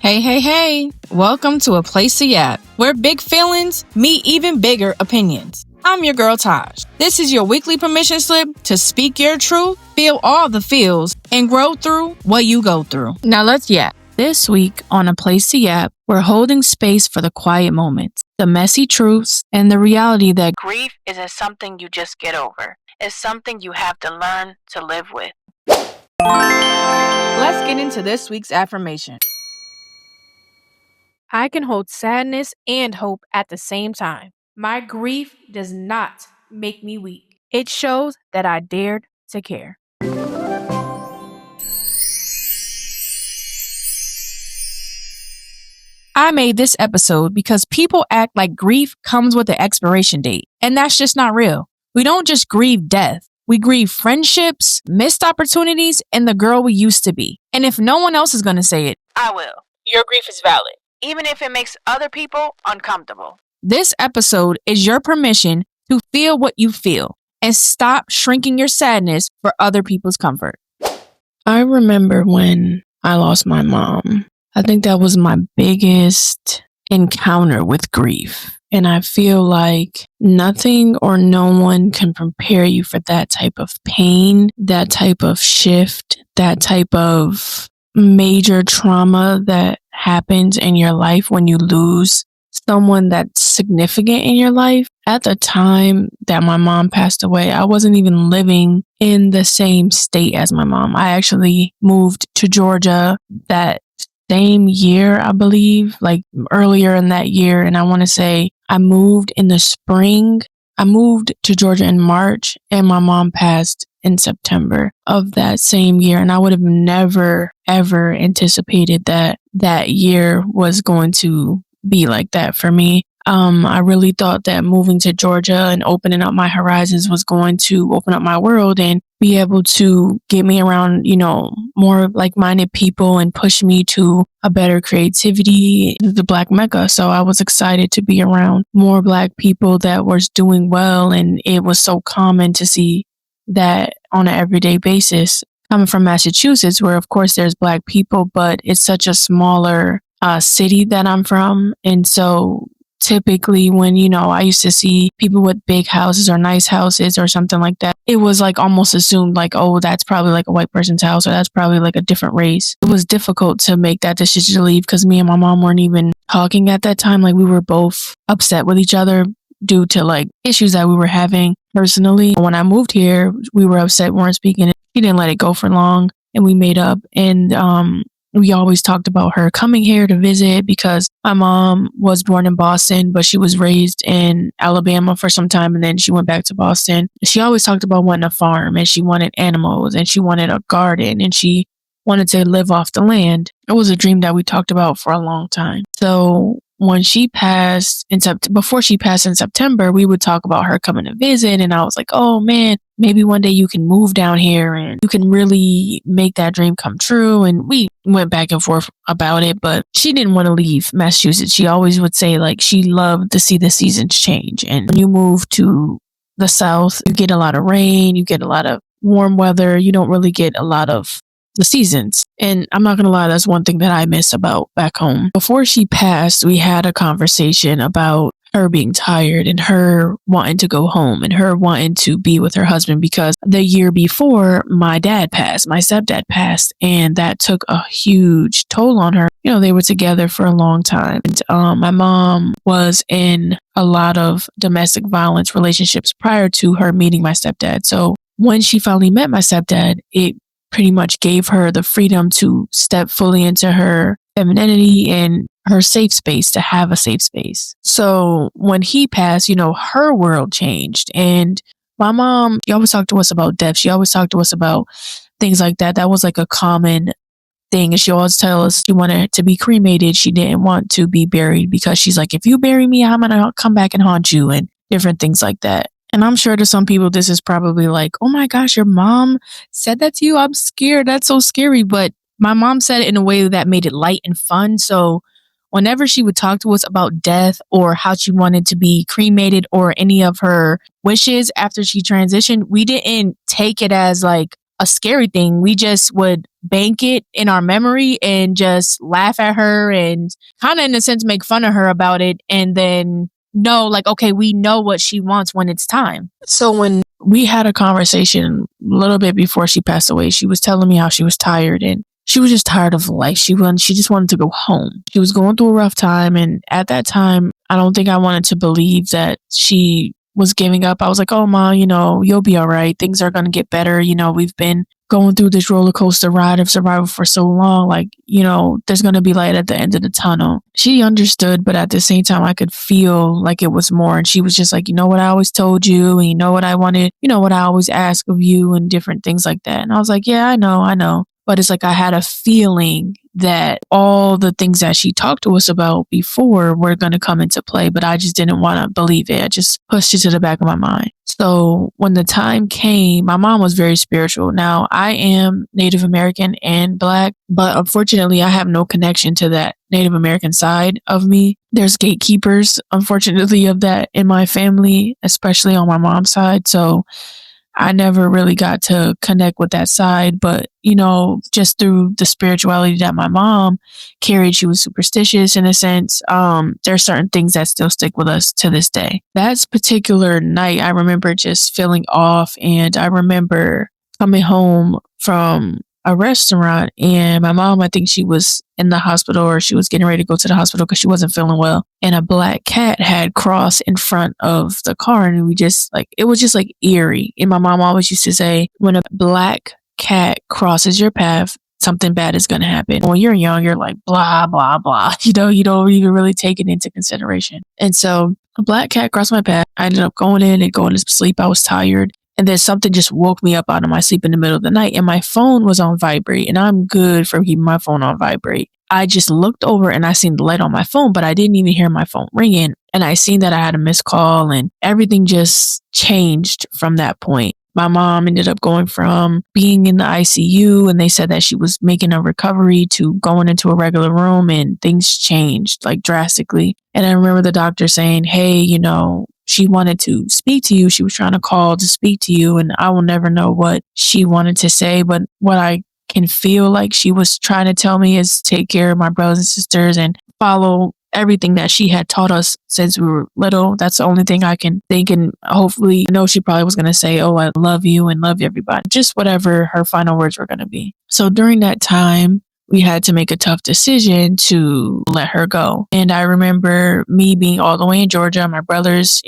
Hey, hey, hey! Welcome to A Place to Yap, where big feelings meet even bigger opinions. I'm your girl Taj. This is your weekly permission slip to speak your truth, feel all the feels, and grow through what you go through. Now let's yap. This week on A Place to Yap, we're holding space for the quiet moments, the messy truths, and the reality that grief isn't something you just get over. It's something you have to learn to live with. Let's get into this week's affirmation. I can hold sadness and hope at the same time. My grief does not make me weak. It shows that I dared to care. I made this episode because people act like grief comes with an expiration date, and that's just not real. We don't just grieve death. We grieve friendships, missed opportunities, and the girl we used to be. And if no one else is going to say it, I will. Your grief is valid, even if it makes other people uncomfortable. This episode is your permission to feel what you feel and stop shrinking your sadness for other people's comfort. I remember when I lost my mom. I think that was my biggest encounter with grief. And I feel like nothing or no one can prepare you for that type of pain, that type of shift, that type of major trauma that happens in your life when you lose someone that's significant in your life. At the time that my mom passed away, I wasn't even living in the same state as my mom. I actually moved to Georgia that same year, I believe, like earlier in that year. And I want to say I moved in the spring. I moved to Georgia in March and my mom passed in September of that same year. And I would have never, ever anticipated that that year was going to be like that for me. I really thought that moving to Georgia and opening up my horizons was going to open up my world and be able to get me around, more like-minded people and push me to a better creativity, the Black Mecca. So I was excited to be around more Black people that was doing well. And it was so common to see that on an everyday basis. Coming from Massachusetts, where of course there's Black people, but it's such a smaller city that I'm from. And so typically when, I used to see people with big houses or nice houses or something like that, it was like almost assumed like, oh, that's probably like a white person's house or that's probably like a different race. It was difficult to make that decision to leave because me and my mom weren't even talking at that time. Like we were both upset with each other due to like issues that we were having personally. When I moved here, we were upset, weren't speaking. She didn't let it go for long and we made up. And we always talked about her coming here to visit because my mom was born in Boston, but she was raised in Alabama for some time. And then she went back to Boston. She always talked about wanting a farm and she wanted animals and she wanted a garden and she wanted to live off the land. It was a dream that we talked about for a long time. So when she passed before she passed in September, we would talk about her coming to visit. And I was like, oh man, maybe one day you can move down here and you can really make that dream come true. And we went back and forth about it, but she didn't want to leave Massachusetts. She always would say like she loved to see the seasons change. And when you move to the South, you get a lot of rain, you get a lot of warm weather. You don't really get a lot of the seasons. And I'm not going to lie, that's one thing that I miss about back home. Before she passed, we had a conversation about her being tired and her wanting to go home and her wanting to be with her husband because the year before my stepdad passed, and that took a huge toll on her. They were together for a long time. And my mom was in a lot of domestic violence relationships prior to her meeting my stepdad. So when she finally met my stepdad, it pretty much gave her the freedom to step fully into her femininity and her safe space, to have a safe space. So when he passed, her world changed. And my mom, she always talked to us about death. She always talked to us about things like that. That was like a common thing. And she always tell us she wanted to be cremated. She didn't want to be buried because she's like, if you bury me, I'm going to come back and haunt you and different things like that. And I'm sure to some people, this is probably like, oh my gosh, your mom said that to you? I'm scared. That's so scary. But my mom said it in a way that made it light and fun. So whenever she would talk to us about death or how she wanted to be cremated or any of her wishes after she transitioned, we didn't take it as like a scary thing. We just would bank it in our memory and just laugh at her and kind of in a sense make fun of her about it, and then know like, okay, we know what she wants when it's time. So when we had a conversation a little bit before she passed away, she was telling me how she was tired and she was just tired of life. She just wanted to go home. She was going through a rough time. And at that time, I don't think I wanted to believe that she was giving up. I was like, oh, Ma, you'll be all right. Things are going to get better. We've been going through this roller coaster ride of survival for so long. Like, there's going to be light at the end of the tunnel. She understood, but at the same time, I could feel like it was more. And she was just like, you know what I always told you, and you know what I wanted, what I always ask of you, and different things like that. And I was like, yeah, I know. But it's like I had a feeling that all the things that she talked to us about before were going to come into play, but I just didn't want to believe it. I just pushed it to the back of my mind. So when the time came, my mom was very spiritual. Now, I am Native American and Black, but unfortunately, I have no connection to that Native American side of me. There's gatekeepers, unfortunately, of that in my family, especially on my mom's side. So I never really got to connect with that side, but, just through the spirituality that my mom carried, she was superstitious in a sense. There's certain things that still stick with us to this day. That particular night, I remember just feeling off, and I remember coming home from a restaurant, and my mom, I think she was in the hospital, or she was getting ready to go to the hospital because she wasn't feeling well. And a black cat had crossed in front of the car, and it was just like eerie. And my mom always used to say, when a black cat crosses your path, something bad is going to happen. When you're young, you're like, blah, blah, blah. You don't even really take it into consideration. And so a black cat crossed my path. I ended up going in and going to sleep. I was tired. And then something just woke me up out of my sleep in the middle of the night, and my phone was on vibrate, and I'm good for keeping my phone on vibrate. I just looked over and I seen the light on my phone, but I didn't even hear my phone ringing. And I seen that I had a missed call, and everything just changed from that point. My mom ended up going from being in the ICU, and they said that she was making a recovery, to going into a regular room, and things changed like drastically. And I remember the doctor saying, hey, she wanted to speak to you. She was trying to call to speak to you. And I will never know what she wanted to say, but what I can feel like she was trying to tell me is take care of my brothers and sisters and follow everything that she had taught us since we were little. That's the only thing I can think. And hopefully, I know she probably was going to say, oh, I love you and love everybody. Just whatever her final words were going to be. So during that time, we had to make a tough decision to let her go. And I remember me being all the way in Georgia, my brothers,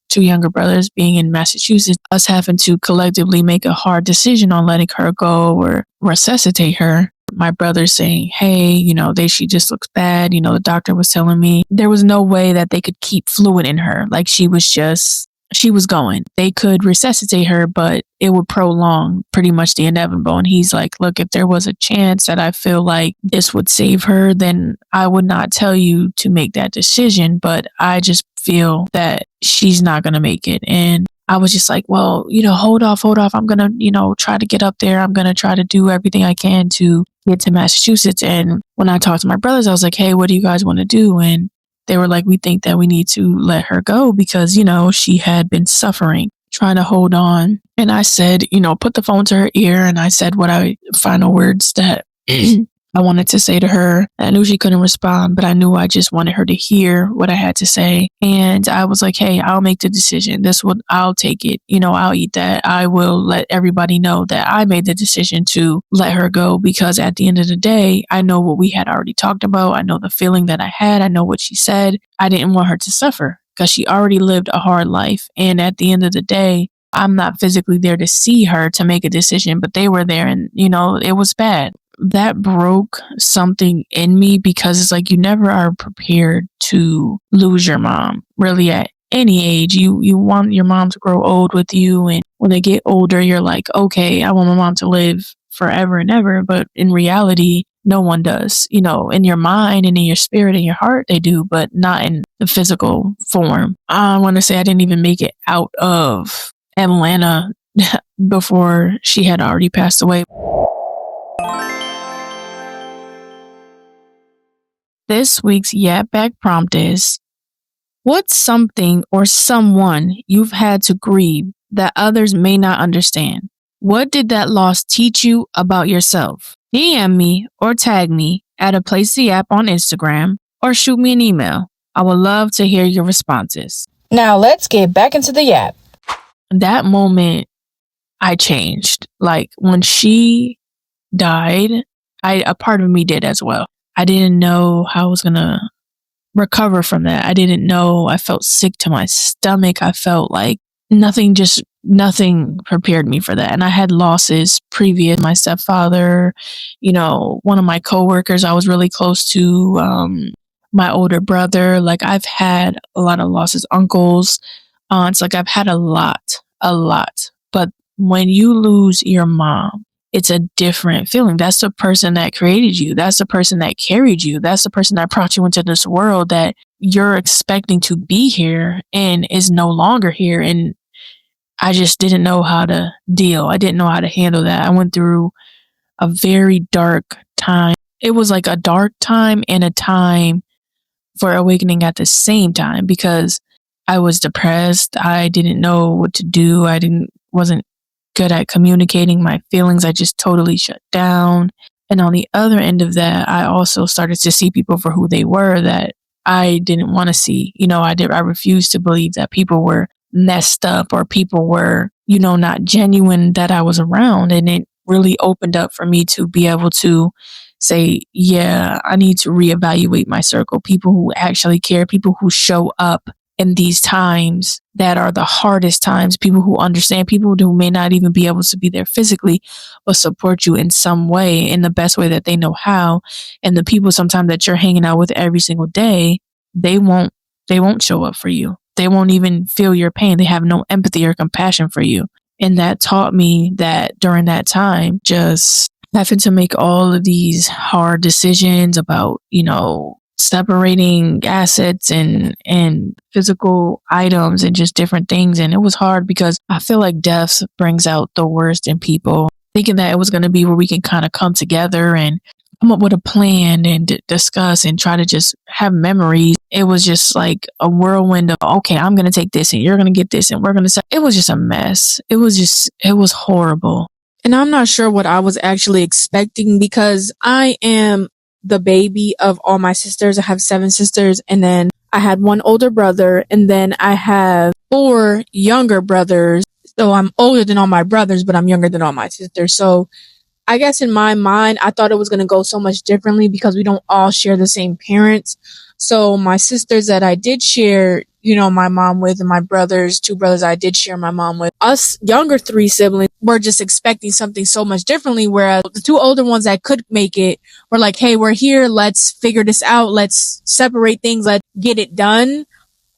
two younger brothers being in Massachusetts, us having to collectively make a hard decision on letting her go or resuscitate her. My brother saying, hey, she just looks bad. The doctor was telling me there was no way that they could keep fluid in her. Like she was going. They could resuscitate her, but it would prolong pretty much the inevitable. And he's like, look, if there was a chance that I feel like this would save her, then I would not tell you to make that decision. But I just feel that she's not going to make it. And I was just like, well, hold off. I'm going to, try to get up there. I'm going to try to do everything I can to get to Massachusetts. And when I talked to my brothers, I was like, hey, what do you guys want to do? And they were like, we think that we need to let her go because, she had been suffering, trying to hold on. And I said, put the phone to her ear. And I said final words that I wanted to say to her. I knew she couldn't respond, but I knew I just wanted her to hear what I had to say. And I was like, hey, I'll make the decision. I'll take it. I'll eat that. I will let everybody know that I made the decision to let her go, because at the end of the day, I know what we had already talked about. I know the feeling that I had. I know what she said. I didn't want her to suffer because she already lived a hard life. And at the end of the day, I'm not physically there to see her to make a decision, but they were there, and, it was bad. That broke something in me, because it's like you never are prepared to lose your mom, really, at any age. You want your mom to grow old with you, and when they get older, you're like, okay, I want my mom to live forever and ever. But in reality, no one does. In your mind and in your spirit and your heart, they do, but not in the physical form. I want to say I didn't even make it out of Atlanta before she had already passed away. This week's Yap Back prompt is, what's something or someone you've had to grieve that others may not understand? What did that loss teach you about yourself? DM me or tag me at A Place to Yap on Instagram or shoot me an email. I would love to hear your responses. Now let's get back into the yap. That moment, I changed. Like when she died, a part of me did as well. I didn't know how I was going to recover from that. I didn't know. I felt sick to my stomach. I felt like nothing prepared me for that. And I had losses previous. My stepfather, one of my coworkers I was really close to, my older brother. Like I've had a lot of losses, uncles, aunts. Like I've had a lot. But when you lose your mom, it's a different feeling. That's the person that created you. That's the person that carried you. That's the person that brought you into this world that you're expecting to be here and is no longer here. And I just didn't know how to deal. I didn't know how to handle that. I went through a very dark time. It was like a dark time and a time for awakening at the same time because I was depressed. I didn't know what to do. Wasn't good at communicating my feelings. I just totally shut down. And on the other end of that, I also started to see people for who they were that I didn't want to see. I refused to believe that people were messed up or people were, not genuine that I was around. And it really opened up for me to be able to say, yeah, I need to reevaluate my circle. People who actually care, people who show up in these times that are the hardest times, people who understand, people who may not even be able to be there physically, but support you in some way, in the best way that they know how. And the people sometimes that you're hanging out with every single day, they won't show up for you. They won't even feel your pain. They have no empathy or compassion for you. And that taught me that during that time, just having to make all of these hard decisions about, separating assets and physical items and just different things. And it was hard because I feel like death brings out the worst in people. Thinking that it was going to be where we can kind of come together and come up with a plan and discuss and try to just have memories. It was just like a whirlwind of, okay, I'm going to take this and you're going to get this and we're going to say, it was just a mess. It was horrible. And I'm not sure what I was actually expecting because I am the baby of all my sisters. I have 7 sisters, and then I had 1 older brother, and then I have 4 younger brothers. So I'm older than all my brothers, but I'm younger than all my sisters. So I guess in my mind, I thought it was going to go so much differently because we don't all share the same parents. So my sisters that I did share, my mom with, and my 2 brothers I did share my mom with, us younger 3 siblings were just expecting something so much differently. Whereas the 2 older ones that could make it were like, hey, we're here. Let's figure this out. Let's separate things. Let's get it done.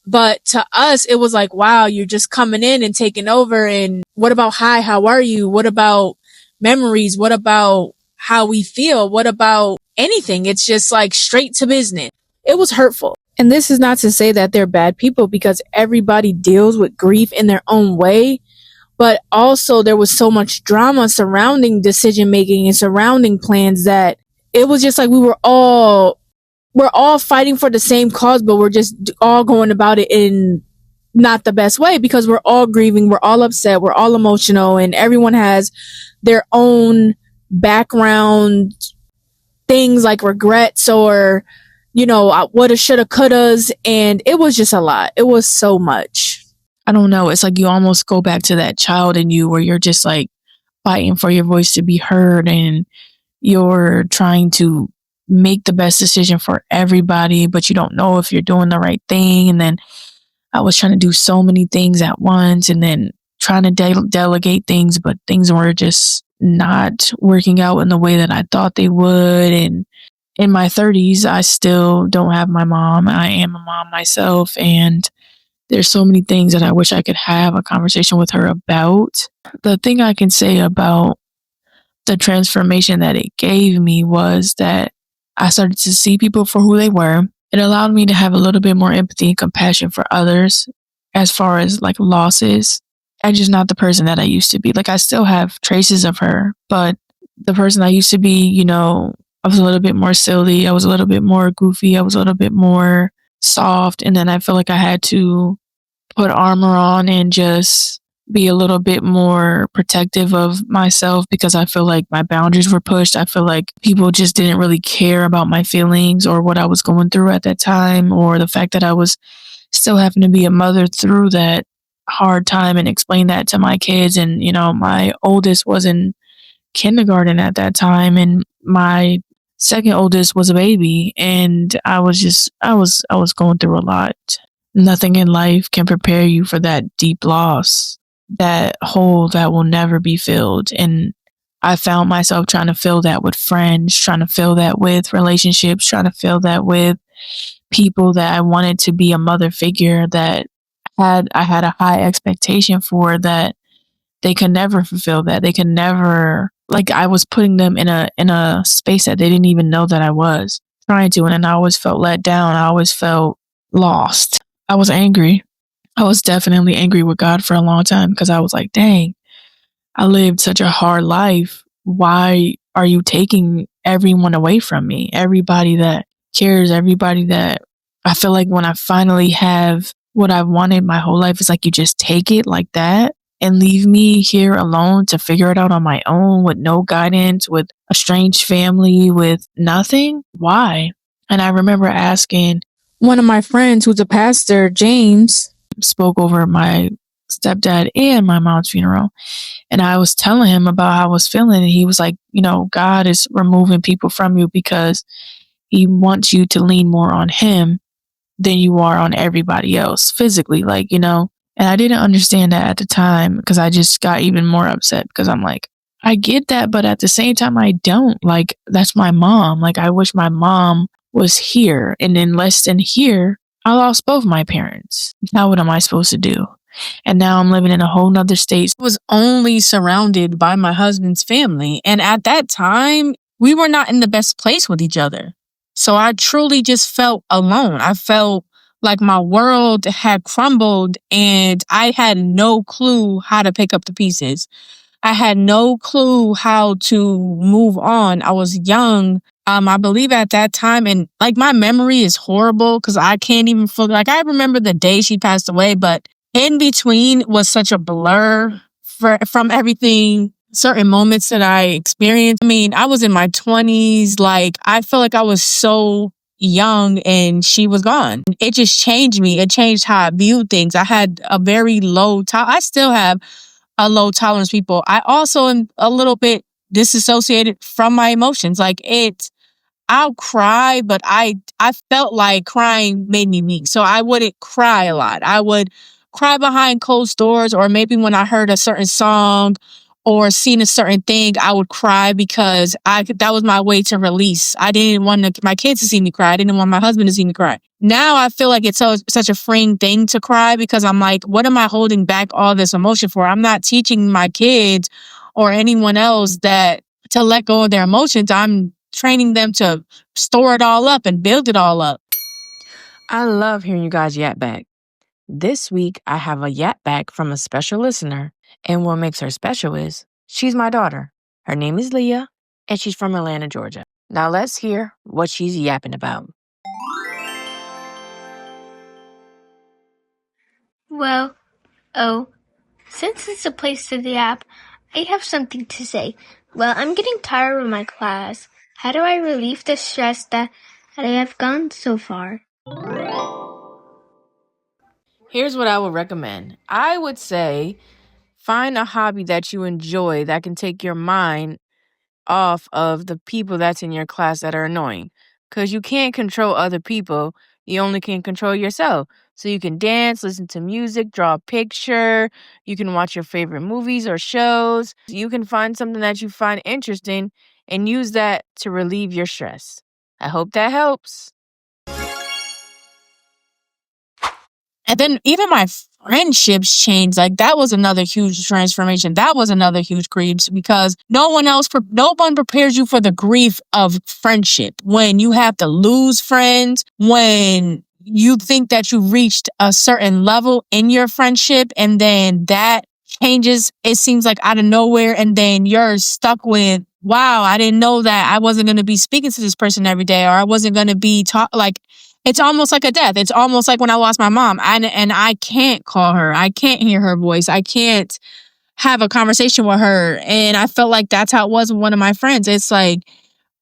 But to us, it was like, wow, you're just coming in and taking over. And what about hi, how are you? What about memories? What about how we feel? What about anything? It's just like straight to business. It was hurtful. And this is not to say that they're bad people because everybody deals with grief in their own way. But also there was so much drama surrounding decision making and surrounding plans that it was just like we're all fighting for the same cause, but we're just all going about it in not the best way because we're all grieving, we're all upset, we're all emotional, and everyone has their own background things like regrets or, woulda, shoulda, couldas, and it was just a lot. It was so much. I don't know. It's like you almost go back to that child in you where you're just like fighting for your voice to be heard and you're trying to make the best decision for everybody, but you don't know if you're doing the right thing. And then I was trying to do so many things at once and then trying to delegate things, but things were just not working out in the way that I thought they would. And in my 30s, I still don't have my mom. I am a mom myself, and there's so many things that I wish I could have a conversation with her about. The thing I can say about the transformation that it gave me was that I started to see people for who they were. It allowed me to have a little bit more empathy and compassion for others as far as like losses. I'm just not the person that I used to be. Like I still have traces of her, but the person I used to be, I was a little bit more silly. I was a little bit more goofy. I was a little bit more soft. And then I feel like I had to put armor on and just be a little bit more protective of myself because I feel like my boundaries were pushed. I feel like people just didn't really care about my feelings or what I was going through at that time, or the fact that I was still having to be a mother through that hard time and explain that to my kids. And, my oldest was in kindergarten at that time, and my second oldest was a baby, and I was going through a lot. Nothing in life can prepare you for that deep loss, that hole that will never be filled. And I found myself trying to fill that with friends, trying to fill that with relationships, trying to fill that with people that I wanted to be a mother figure that I had a high expectation for, that they could never fulfill that. They could never, like, I was putting them in a space that they didn't even know that I was trying to. And I always felt let down. I always felt lost. I was angry. I was definitely angry with God for a long time because I was like, dang, I lived such a hard life. Why are you taking everyone away from me? Everybody that cares, everybody that I feel like when I finally have what I've wanted my whole life, is like you just take it like that and leave me here alone to figure it out on my own with no guidance, with a strange family, with nothing. Why? And I remember asking one of my friends who's a pastor, James, spoke over my stepdad and my mom's funeral. And I was telling him about how I was feeling. And he was like, God is removing people from you because he wants you to lean more on him than you are on everybody else physically, And I didn't understand that at the time because I just got even more upset because I'm like, I get that, but at the same time, I don't. Like, that's my mom. Like, I wish my mom was here. And in less than here, I lost both my parents. Now what am I supposed to do? And now I'm living in a whole nother state. I was only surrounded by my husband's family. And at that time, we were not in the best place with each other. So I truly just felt alone. I felt like my world had crumbled and I had no clue how to pick up the pieces. I had no clue how to move on. I was young. I believe at that time, and like my memory is horrible because I can't even I remember the day she passed away, but in between was such a blur from everything, certain moments that I experienced. I mean, I was in my 20s. Like, I feel like I was so young and she was gone. It just changed me. It changed how I viewed things. I had a very I still have a low tolerance people. I also am a little bit disassociated from my emotions. I'll cry, but I felt like crying made me weak. So I wouldn't cry a lot. I would cry behind closed doors, or maybe when I heard a certain song or seen a certain thing, I would cry because that was my way to release. I didn't want my kids to see me cry. I didn't want my husband to see me cry. Now I feel like it's such a freeing thing to cry because I'm like, what am I holding back all this emotion for? I'm not teaching my kids or anyone else that to let go of their emotions. I'm training them to store it all up and build it all up. I love hearing you guys yap back. This week, I have a yap back from a special listener, and what makes her special is she's my daughter. Her name is Leah, and she's from Atlanta, Georgia. Now let's hear what she's yapping about. Well, since it's a place to the app, I have something to say. Well, I'm getting tired of my class. How do I relieve the stress that I have gone so far? Here's what I would recommend. I would say find a hobby that you enjoy that can take your mind off of the people that's in your class that are annoying. Because you can't control other people. You only can control yourself. So you can dance, listen to music, draw a picture. You can watch your favorite movies or shows. You can find something that you find interesting and use that to relieve your stress. I hope that helps. And then even my friendships changed. Like, that was another huge transformation. That was another huge grief because no one prepares you for the grief of friendship. When you have to lose friends, when you think that you reached a certain level in your friendship and then that changes, it seems like out of nowhere. And then you're stuck with, wow, I didn't know that I wasn't going to be speaking to this person every day, or I wasn't going to be it's almost like a death. It's almost like when I lost my mom, and I can't call her. I can't hear her voice. I can't have a conversation with her. And I felt like that's how it was with one of my friends. It's like,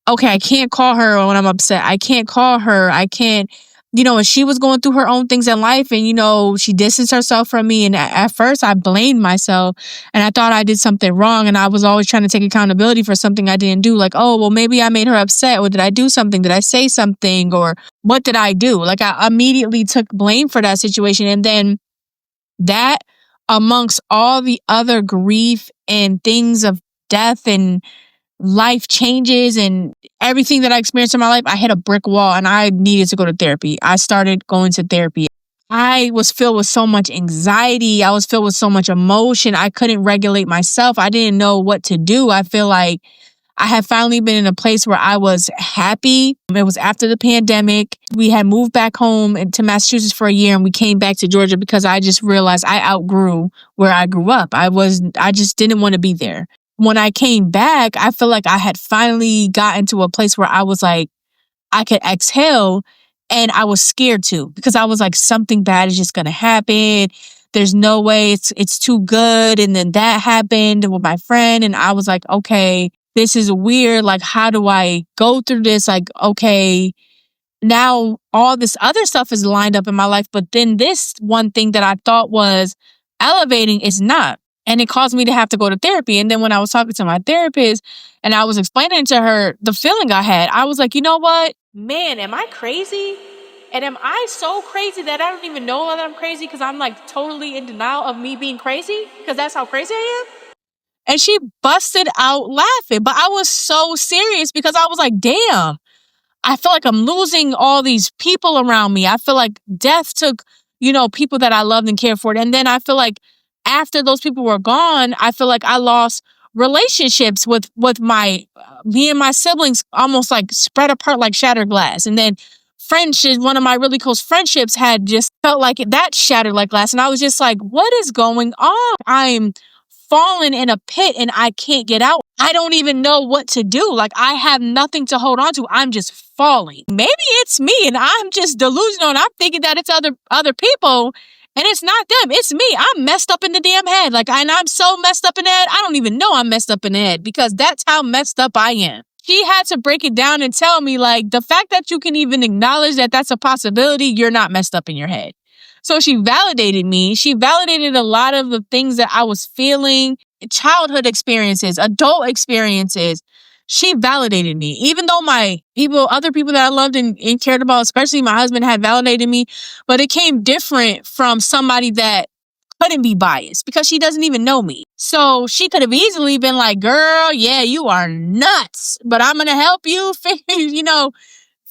okay, I can't call her when I'm upset. I can't call her. I can't, and she was going through her own things in life, and, she distanced herself from me. And at first I blamed myself, and I thought I did something wrong. And I was always trying to take accountability for something I didn't do. Like, oh, well, maybe I made her upset, or did I do something? Did I say something? Or what did I do? Like, I immediately took blame for that situation. And then that, amongst all the other grief and things of death and life changes and everything that I experienced in my life, I hit a brick wall and I needed to go to therapy. I started going to therapy. I was filled with so much anxiety. I was filled with so much emotion. I couldn't regulate myself. I didn't know what to do. I feel like I had finally been in a place where I was happy. It was after the pandemic. We had moved back home to Massachusetts for a year, and we came back to Georgia because I just realized I outgrew where I grew up. I just didn't want to be there. When I came back, I feel like I had finally gotten to a place where I was like, I could exhale, and I was scared too, because I was like, something bad is just going to happen. There's no way, it's too good. And then that happened with my friend, and I was like, okay, this is weird. Like, how do I go through this? Like, okay, now all this other stuff is lined up in my life, but then this one thing that I thought was elevating is not. And it caused me to have to go to therapy. And then when I was talking to my therapist and I was explaining to her the feeling I had, I was like, you know what? Man, am I crazy? And am I so crazy that I don't even know that I'm crazy because I'm like totally in denial of me being crazy? Because that's how crazy I am. And she busted out laughing. But I was so serious because I was like, damn, I feel like I'm losing all these people around me. I feel like death took, people that I loved and cared for. And then I feel like after those people were gone, I feel like I lost relationships with me and my siblings, almost like spread apart like shattered glass. And then friendships, one of my really close friendships had just felt like that shattered like glass. And I was just like, what is going on? I'm fallen in a pit and I can't get out. I don't even know what to do. Like, I have nothing to hold on to. I'm just falling. Maybe it's me and I'm just delusional and I'm thinking that it's other people, and it's not them. It's me. I'm messed up in the damn head. Like, and I'm so messed up in the head. I don't even know I'm messed up in the head because that's how messed up I am. She had to break it down and tell me, like, the fact that you can even acknowledge that that's a possibility, you're not messed up in your head. So she validated me. She validated a lot of the things that I was feeling, childhood experiences, adult experiences. She validated me. Even though other people that I loved and cared about, especially my husband, had validated me, but it came different from somebody that couldn't be biased because she doesn't even know me. So she could have easily been like, girl, yeah, you are nuts, but I'm going to help you figure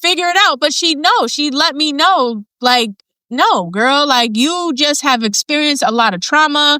it out. But she let me know, like, no, girl, like, you just have experienced a lot of trauma.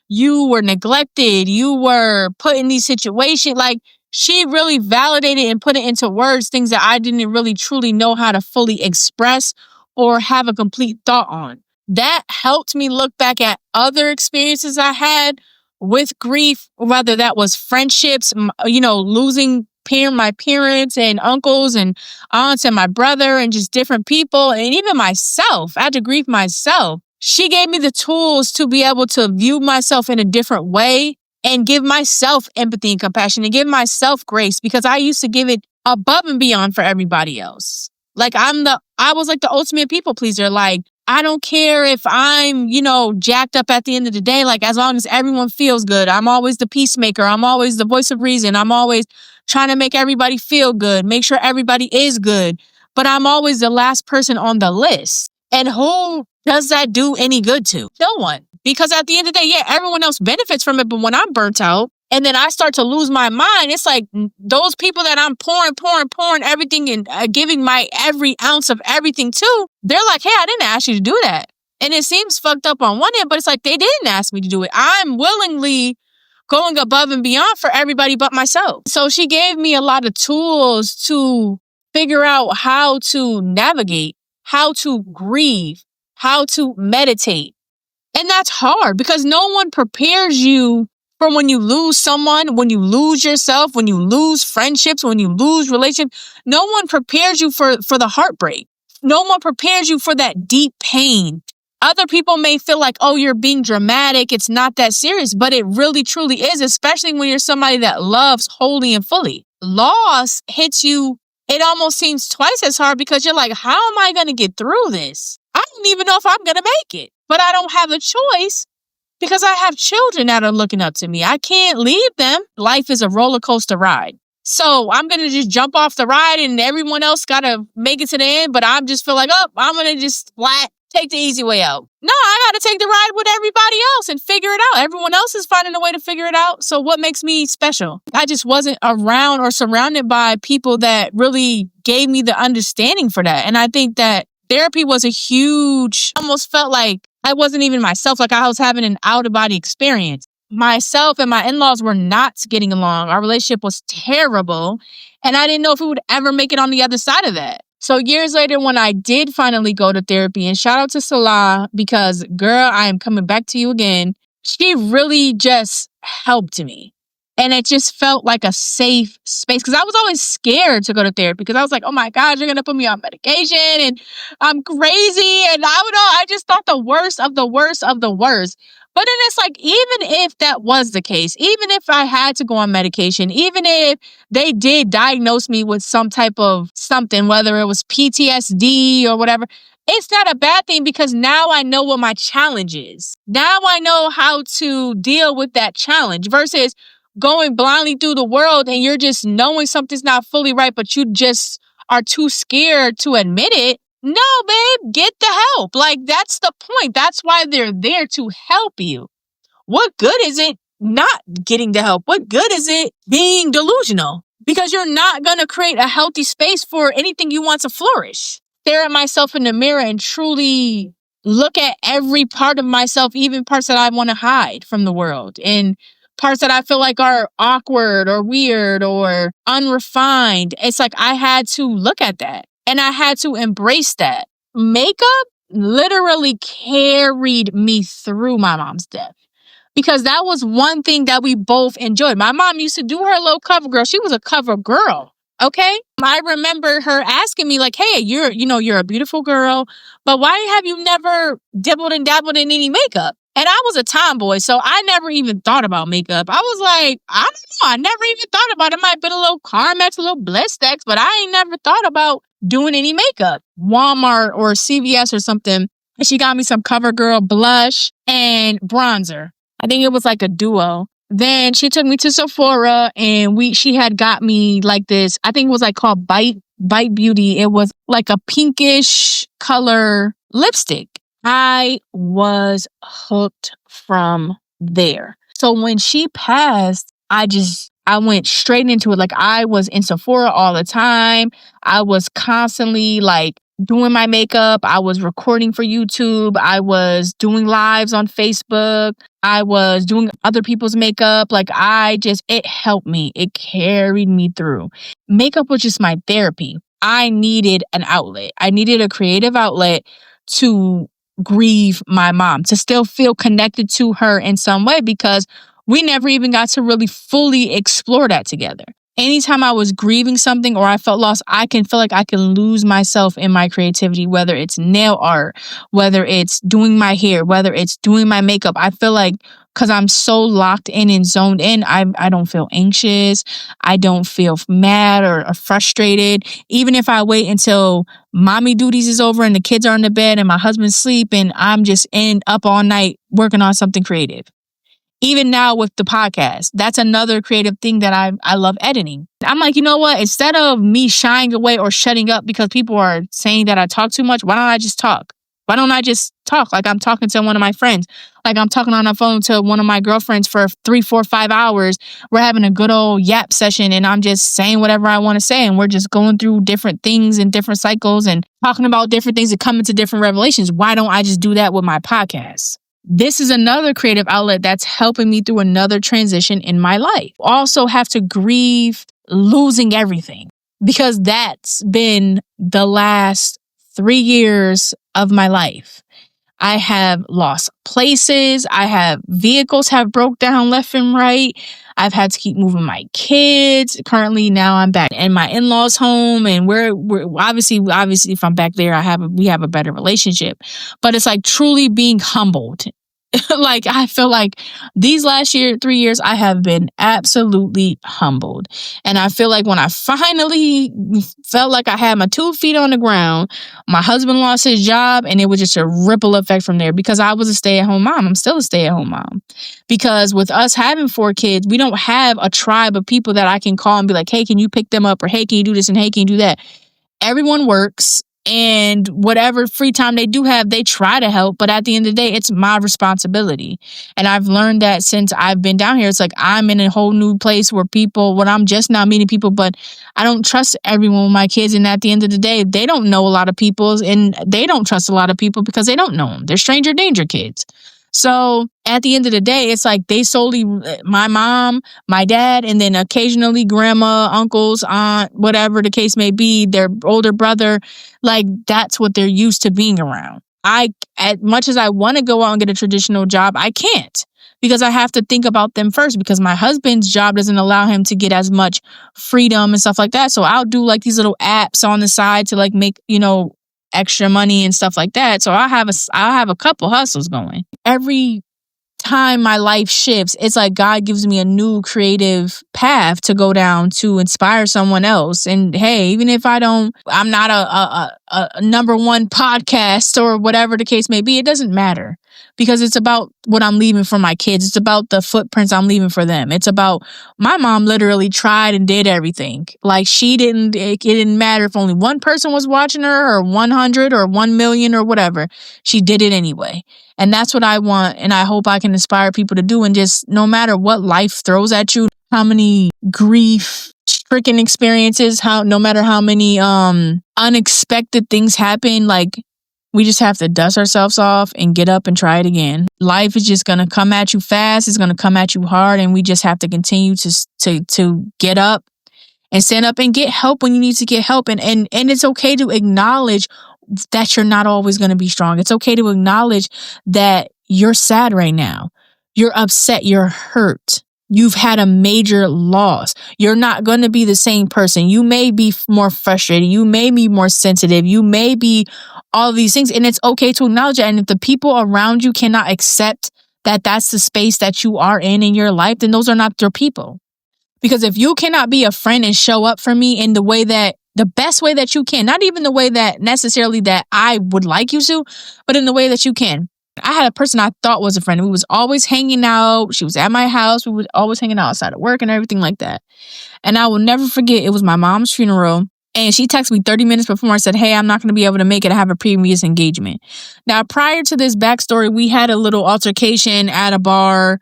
You were neglected. You were put in these situations. Like, she really validated and put it into words, things that I didn't really truly know how to fully express or have a complete thought on. That helped me look back at other experiences I had with grief, whether that was friendships, losing my parents and uncles and aunts and my brother and just different people, and even myself. I had to grieve myself. She gave me the tools to be able to view myself in a different way and give myself empathy and compassion and give myself grace, because I used to give it above and beyond for everybody else. Like, I was like the ultimate people pleaser. Like, I don't care if I'm, jacked up at the end of the day. Like, as long as everyone feels good, I'm always the peacemaker. I'm always the voice of reason. I'm always trying to make everybody feel good, make sure everybody is good. But I'm always the last person on the list. And who does that do any good to? No one. Because at the end of the day, yeah, everyone else benefits from it. But when I'm burnt out and then I start to lose my mind, it's like those people that I'm pouring everything and giving my every ounce of everything to, they're like, hey, I didn't ask you to do that. And it seems fucked up on one end, but it's like they didn't ask me to do it. I'm willingly going above and beyond for everybody but myself. So she gave me a lot of tools to figure out how to navigate, how to grieve, how to meditate. And that's hard because no one prepares you for when you lose someone, when you lose yourself, when you lose friendships, when you lose relationships. No one prepares you for the heartbreak, no one prepares you for that deep pain. Other people may feel like, oh, you're being dramatic. It's not that serious, but it really truly is, especially when you're somebody that loves wholly and fully. Loss hits you. It almost seems twice as hard because you're like, how am I going to get through this? I don't even know if I'm going to make it, but I don't have a choice because I have children that are looking up to me. I can't leave them. Life is a roller coaster ride. So I'm going to just jump off the ride and everyone else got to make it to the end, but I just feel like, oh, I'm going to just take the easy way out. No, I got to take the ride with everybody else and figure it out. Everyone else is finding a way to figure it out. So what makes me special? I just wasn't around or surrounded by people that really gave me the understanding for that. And I think that therapy was a huge, almost felt like I wasn't even myself, like I was having an out-of-body experience. Myself and my in-laws were not getting along. Our relationship was terrible. And I didn't know if we would ever make it on the other side of that. So years later, when I did finally go to therapy, and shout out to Salah, because girl, I am coming back to you again. She really just helped me. And it just felt like a safe space because I was always scared to go to therapy because I was like, oh my God, you're going to put me on medication and I'm crazy. And I just thought the worst of the worst of the worst. But then it's like, even if that was the case, even if I had to go on medication, even if they did diagnose me with some type of something, whether it was PTSD or whatever, it's not a bad thing because now I know what my challenge is. Now I know how to deal with that challenge versus going blindly through the world and you're just knowing something's not fully right, but you just are too scared to admit it. No, babe, get the help. Like, that's the point. That's why they're there to help you. What good is it not getting the help? What good is it being delusional? Because you're not going to create a healthy space for anything you want to flourish. Stare at myself in the mirror and truly look at every part of myself, even parts that I want to hide from the world and parts that I feel like are awkward or weird or unrefined. It's like I had to look at that and I had to embrace that. Makeup literally carried me through my mom's death because that was one thing that we both enjoyed. My mom used to do her little cover girl. She was a cover girl. Okay. I remember her asking me like, hey, you're a beautiful girl, but why have you never dibbled and dabbled in any makeup? And I was a tomboy, so I never even thought about makeup. I was like, I don't know. I never even thought about it. It might have been a little Carmex, a little Blistex, but I ain't never thought about doing any makeup. Walmart or CVS or something. And she got me some CoverGirl blush and bronzer. I think it was like a duo. Then she took me to Sephora and she had got me like this, I think it was like called Bite Beauty. It was like a pinkish color lipstick. I was hooked from there. So when she passed, I went straight into it. Like I was in Sephora all the time. I was constantly like doing my makeup. I was recording for YouTube. I was doing lives on Facebook. I was doing other people's makeup. Like it helped me. It carried me through. Makeup was just my therapy. I needed an outlet. I needed a creative outlet to grieve my mom, to still feel connected to her in some way because we never even got to really fully explore that together. Anytime I was grieving something or I felt lost, I can feel like I can lose myself in my creativity, whether it's nail art, whether it's doing my hair, whether it's doing my makeup. I feel like because I'm so locked in and zoned in, I don't feel anxious. I don't feel mad or frustrated. Even if I wait until mommy duties is over and the kids are in the bed and my husband's sleeping, I'm just up all night working on something creative. Even now with the podcast, that's another creative thing that I love editing. I'm like, you know what? Instead of me shying away or shutting up because people are saying that I talk too much, why don't I just talk? Why don't I just talk like I'm talking to one of my friends? Like I'm talking on the phone to one of my girlfriends for 3, 4, 5 hours. We're having a good old yap session and I'm just saying whatever I want to say. And we're just going through different things and different cycles and talking about different things and coming to different revelations. Why don't I just do that with my podcast? This is another creative outlet that's helping me through another transition in my life. Also have to grieve losing everything because that's been the last 3 years of my life. I have lost places. I have vehicles have broke down left and right. I've had to keep moving my kids. Currently now I'm back in my in-laws' home, and we're obviously if I'm back there, we have a better relationship. But it's like truly being humbled. Like, I feel like these last 3 years, I have been absolutely humbled. And I feel like when I finally felt like I had my 2 feet on the ground, my husband lost his job, and it was just a ripple effect from there, because I was a stay-at-home mom. I'm still a stay-at-home mom. Because with us having 4 kids, we don't have a tribe of people that I can call and be like, hey, can you pick them up? Or hey, can you do this? And hey, can you do that? Everyone works. And whatever free time they do have, they try to help. But at the end of the day, it's my responsibility. And I've learned that since I've been down here. It's like I'm in a whole new place where I'm just now meeting people, but I don't trust everyone with my kids. And at the end of the day, they don't know a lot of people, and they don't trust a lot of people because they don't know them. They're stranger danger kids. So at the end of the day, it's like they solely, my mom, my dad, and then occasionally grandma, uncles, aunt, whatever the case may be, their older brother, like that's what they're used to being around. As much as I want to go out and get a traditional job, I can't, because I have to think about them first, because my husband's job doesn't allow him to get as much freedom and stuff like that. So I'll do like these little apps on the side to like make, extra money and stuff like that. So I'll have a couple hustles going. Every time my life shifts, it's like God gives me a new creative path to go down to inspire someone else. And hey, even if I'm not a number one podcast or whatever the case may be, it doesn't matter, because it's about what I'm leaving for my kids. It's about the footprints I'm leaving for them. It's about my mom literally tried and did everything. Like it didn't matter if only one person was watching her or 100 or 1 million or whatever. She did it anyway. And that's what I want. And I hope I can inspire people to do. And just no matter what life throws at you, how many grief-stricken experiences, no matter how many unexpected things happen, like we just have to dust ourselves off and get up and try it again. Life is just going to come at you fast. It's going to come at you hard. And we just have to continue to get up and stand up and get help when you need to get help. And it's okay to acknowledge that you're not always going to be strong. It's okay to acknowledge that you're sad right now. You're upset. You're hurt. You've had a major loss. You're not going to be the same person. You may be more frustrated. You may be more sensitive. You may be all these things. And it's okay to acknowledge it. And if the people around you cannot accept that that's the space that you are in your life, then those are not your people. Because if you cannot be a friend and show up for me in the best way that you can, not even the way that necessarily that I would like you to, but in the way that you can. I had a person I thought was a friend. We was always hanging out. She was at my house. We were always hanging out outside of work and everything like that. And I will never forget, it was my mom's funeral. And she texted me 30 minutes before and said, hey, I'm not going to be able to make it. I have a previous engagement. Now, prior to this backstory, we had a little altercation at a bar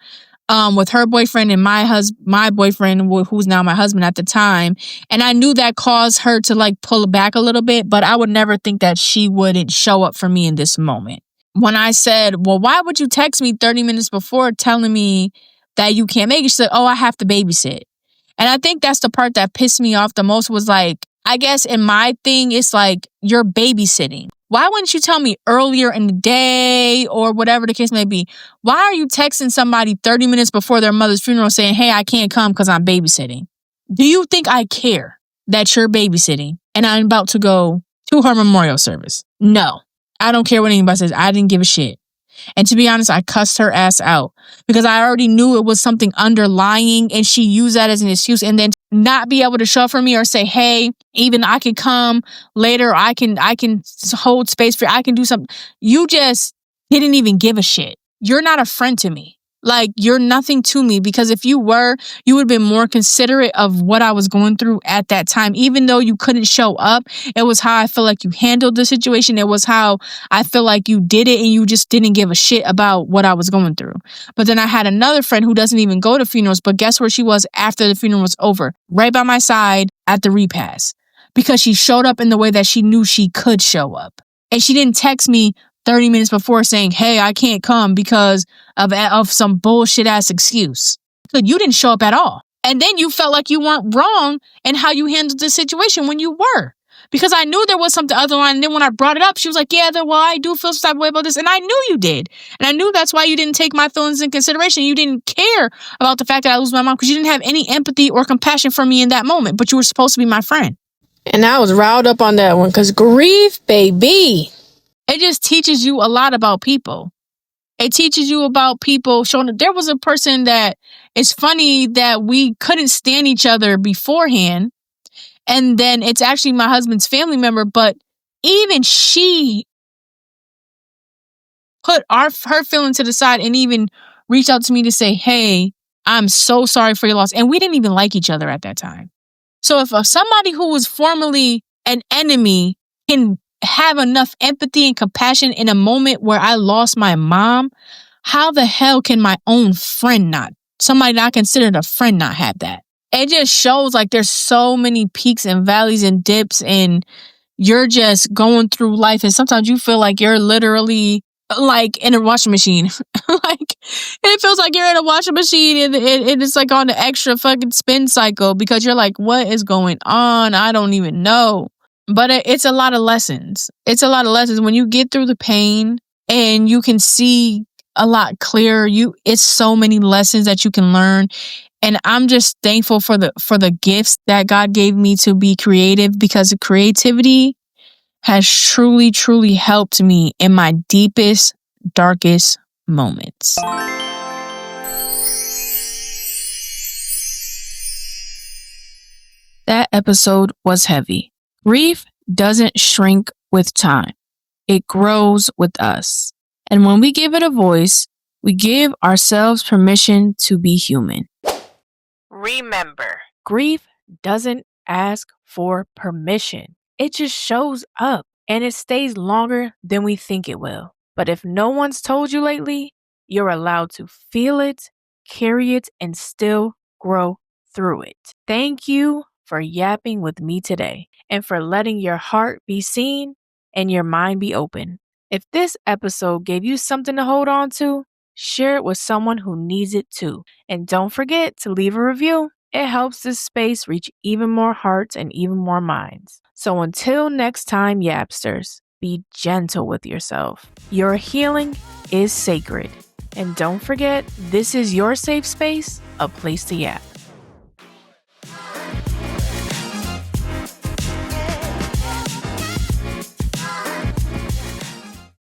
with her boyfriend and my boyfriend, who's now my husband at the time. And I knew that caused her to like pull back a little bit, but I would never think that she wouldn't show up for me in this moment. When I said, well, why would you text me 30 minutes before telling me that you can't make it? She said, oh, I have to babysit. And I think that's the part that pissed me off the most, was like, I guess in my thing, it's like, you're babysitting. Why wouldn't you tell me earlier in the day or whatever the case may be? Why are you texting somebody 30 minutes before their mother's funeral saying, hey, I can't come because I'm babysitting? Do you think I care that you're babysitting and I'm about to go to her memorial service? No, I don't care what anybody says. I didn't give a shit. And to be honest, I cussed her ass out because I already knew it was something underlying, and she used that as an excuse, and then not be able to show up for me or say, hey, even I can come later. I can hold space for you. I can do something. You just didn't even give a shit. You're not a friend to me. Like, you're nothing to me, because if you were, you would have been more considerate of what I was going through at that time. Even though you couldn't show up, it was how I feel like you handled the situation. It was how I feel like you did it, and you just didn't give a shit about what I was going through. But then I had another friend who doesn't even go to funerals, but guess where she was after the funeral was over? Right by my side at the repast, because she showed up in the way that she knew she could show up. And she didn't text me 30 minutes before saying, hey, I can't come because of some bullshit ass excuse. So you didn't show up at all. And then you felt like you weren't wrong in how you handled the situation when you were. because I knew there was something other line. And then when I brought it up, she was like, yeah, well, I do feel some type of way about this. And I knew you did. And I knew that's why you didn't take my feelings in consideration. You didn't care about the fact that I lose my mom because you didn't have any empathy or compassion for me in that moment. But you were supposed to be my friend. And I was riled up on that one because grief, baby. It just teaches you a lot about people. It teaches you about people showing that there was a person that it's funny that we couldn't stand each other beforehand. And then it's actually my husband's family member. But even she put her feeling to the side and even reached out to me to say, hey, I'm so sorry for your loss. And we didn't even like each other at that time. So if somebody who was formerly an enemy can have enough empathy and compassion in a moment where I lost my mom, how the hell can my own friend not? Somebody that I considered a friend not have that? It just shows like there's so many peaks and valleys and dips, and you're just going through life, and sometimes you feel like you're literally like in a washing machine. Like it feels like you're in a washing machine and it's like on the extra fucking spin cycle because you're like, what is going on? I don't even know. But it's a lot of lessons. It's a lot of lessons when you get through the pain and you can see a lot clearer. It's so many lessons that you can learn. And I'm just thankful for the gifts that God gave me to be creative, because creativity has truly, truly helped me in my deepest, darkest moments. That episode was heavy. Grief doesn't shrink with time. It grows with us. And when we give it a voice, we give ourselves permission to be human. Remember, grief doesn't ask for permission. It just shows up, and it stays longer than we think it will. But if no one's told you lately, you're allowed to feel it, carry it, and still grow through it. Thank you for yapping with me today, and for letting your heart be seen and your mind be open. If this episode gave you something to hold on to, share it with someone who needs it too. And don't forget to leave a review. It helps this space reach even more hearts and even more minds. So until next time, Yapsters, be gentle with yourself. Your healing is sacred. And don't forget, this is your safe space, a place to yap.